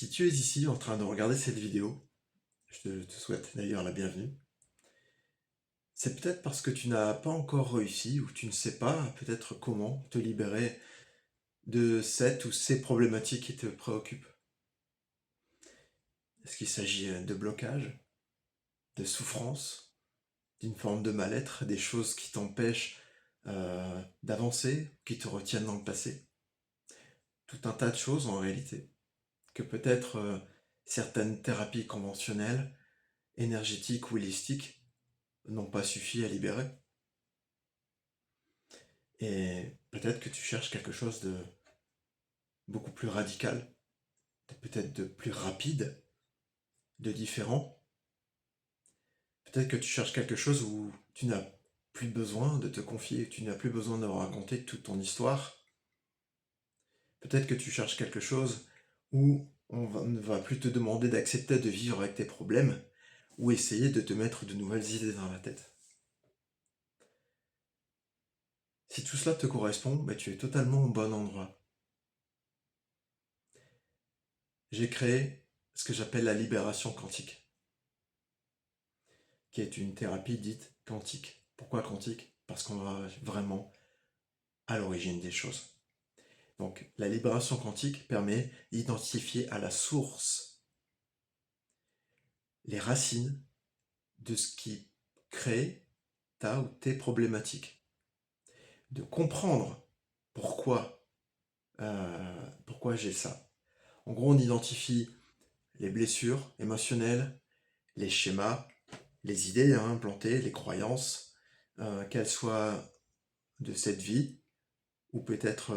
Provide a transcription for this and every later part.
Si tu es ici en train de regarder cette vidéo, je te souhaite d'ailleurs la bienvenue. C'est peut-être parce que tu n'as pas encore réussi ou tu ne sais pas peut-être comment te libérer de cette ou ces problématiques qui te préoccupent. Est-ce qu'il s'agit de blocage, de souffrance, d'une forme de mal-être, des choses qui t'empêchent d'avancer, qui te retiennent dans le passé? Tout un tas de choses en réalité, que peut-être certaines thérapies conventionnelles, énergétiques ou holistiques n'ont pas suffi à libérer. Et peut-être que tu cherches quelque chose de beaucoup plus radical, peut-être de plus rapide, de différent. Peut-être que tu cherches quelque chose où tu n'as plus besoin de te confier, tu n'as plus besoin de raconter toute ton histoire. Peut-être que tu cherches quelque chose où ne va plus te demander d'accepter de vivre avec tes problèmes ou essayer de te mettre de nouvelles idées dans la tête. Si tout cela te correspond, tu es totalement au bon endroit. J'ai créé ce que j'appelle la libération quantique, qui est une thérapie dite quantique. Pourquoi quantique? Parce qu'on va vraiment à l'origine des choses. Donc la libération quantique permet d'identifier à la source les racines de ce qui crée ta ou tes problématiques, de comprendre pourquoi, pourquoi j'ai ça. En gros, on identifie les blessures émotionnelles, les schémas, les idées implantées, les croyances, qu'elles soient de cette vie ou peut-être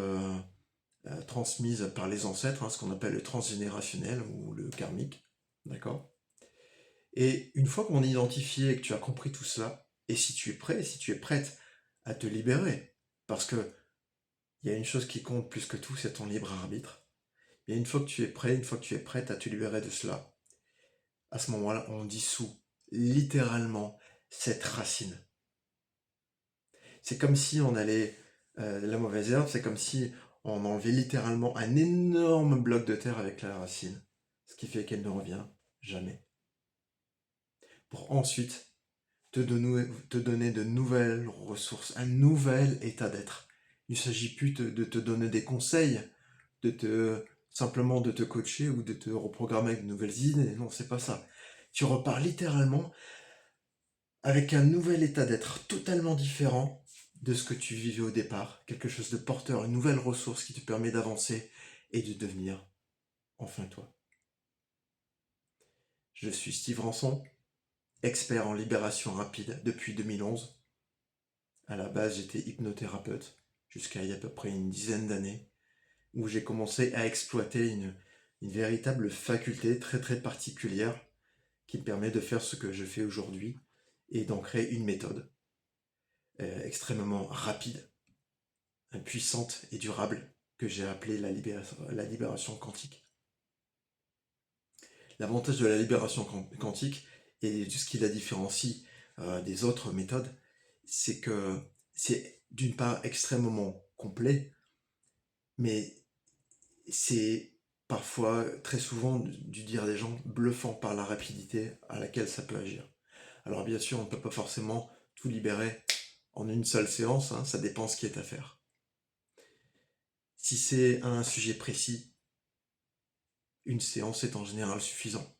transmises par les ancêtres, ce qu'on appelle le transgénérationnel ou le karmique, d'accord? Et une fois qu'on a identifié et que tu as compris tout cela, et si tu es prêt, si tu es prête à te libérer, parce que il y a une chose qui compte plus que tout, c'est ton libre arbitre. Et une fois que tu es prêt, une fois que tu es prête à te libérer de cela, à ce moment-là, on dissout littéralement cette racine. C'est comme si on allait, la mauvaise herbe, c'est comme si on enlevait littéralement un énorme bloc de terre avec la racine, ce qui fait qu'elle ne revient jamais. Pour ensuite te donner de nouvelles ressources, un nouvel état d'être. Il ne s'agit plus de te donner des conseils, simplement de te coacher ou de te reprogrammer avec de nouvelles idées. Non, c'est pas ça. Tu repars littéralement avec un nouvel état d'être totalement différent de ce que tu vivais au départ, quelque chose de porteur, une nouvelle ressource qui te permet d'avancer et de devenir enfin toi. Je suis Steve Ranson, expert en libération rapide depuis 2011. À la base, j'étais hypnothérapeute jusqu'à il y a à peu près une dizaine d'années, où j'ai commencé à exploiter une véritable faculté très très particulière qui me permet de faire ce que je fais aujourd'hui et d'en créer une méthode extrêmement rapide, puissante et durable que j'ai appelée la libération quantique. L'avantage de la libération quantique et ce qui la différencie des autres méthodes, c'est que c'est d'une part extrêmement complet, mais c'est parfois, très souvent, du dire des gens, bluffant par la rapidité à laquelle ça peut agir. Alors bien sûr, on ne peut pas forcément tout libérer en une seule séance, ça dépend ce qui est à faire. Si c'est un sujet précis, une séance est en général suffisant.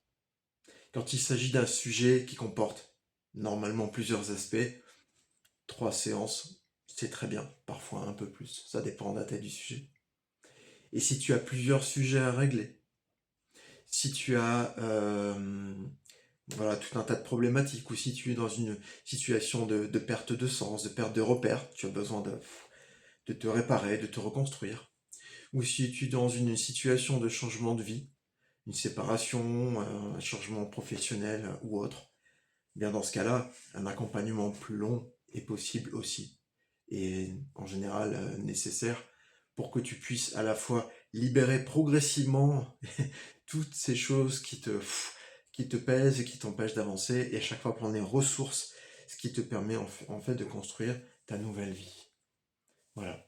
Quand il s'agit d'un sujet qui comporte normalement plusieurs aspects, 3 séances, c'est très bien, parfois un peu plus, ça dépend de la taille du sujet. Et si tu as plusieurs sujets à régler, si tu as voilà, tout un tas de problématiques, ou si tu es dans une situation de perte de sens, de perte de repères, tu as besoin de te réparer, de te reconstruire, ou si tu es dans une situation de changement de vie, une séparation, un changement professionnel ou autre, bien dans ce cas-là, un accompagnement plus long est possible aussi, et en général nécessaire pour que tu puisses à la fois libérer progressivement toutes ces choses qui te pèsent et qui t'empêchent d'avancer, et à chaque fois prendre les ressources, ce qui te permet en fait de construire ta nouvelle vie. Voilà.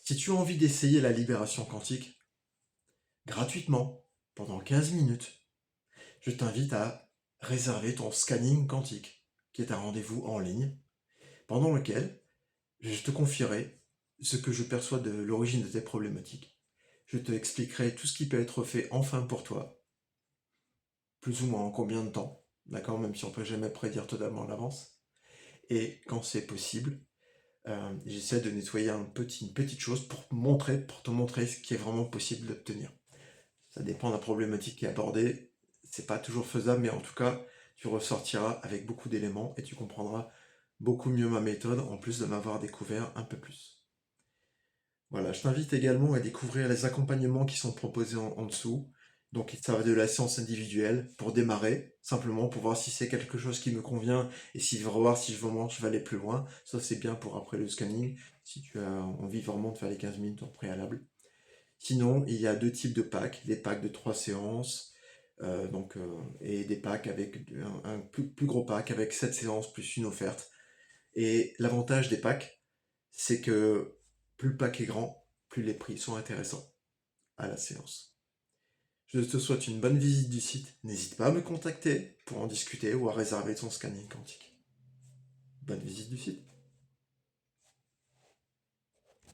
Si tu as envie d'essayer la libération quantique, gratuitement, pendant 15 minutes, je t'invite à réserver ton scanning quantique, qui est un rendez-vous en ligne, pendant lequel je te confierai ce que je perçois de l'origine de tes problématiques. Je te expliquerai tout ce qui peut être fait enfin pour toi, plus ou moins en combien de temps, d'accord, même si on peut jamais prédire totalement à l'avance. Et quand c'est possible, j'essaie de nettoyer une petite chose pour te montrer ce qui est vraiment possible d'obtenir. Ça dépend de la problématique qui est abordée, c'est pas toujours faisable, mais en tout cas, tu ressortiras avec beaucoup d'éléments et tu comprendras beaucoup mieux ma méthode, en plus de m'avoir découvert un peu plus. Voilà, je t'invite également à découvrir les accompagnements qui sont proposés en dessous. Donc, ça va de la séance individuelle pour démarrer, simplement pour voir si c'est quelque chose qui me convient et si voir si je vais aller plus loin. Ça, c'est bien pour après le scanning, si tu as envie vraiment de faire les 15 minutes en préalable. Sinon, il y a deux types de packs, des packs de 3 séances, et des packs avec un plus gros pack avec 7 séances plus une offerte. Et l'avantage des packs, c'est que plus le pack est grand, plus les prix sont intéressants à la séance. Je te souhaite une bonne visite du site. N'hésite pas à me contacter pour en discuter ou à réserver ton scanning quantique. Bonne visite du site.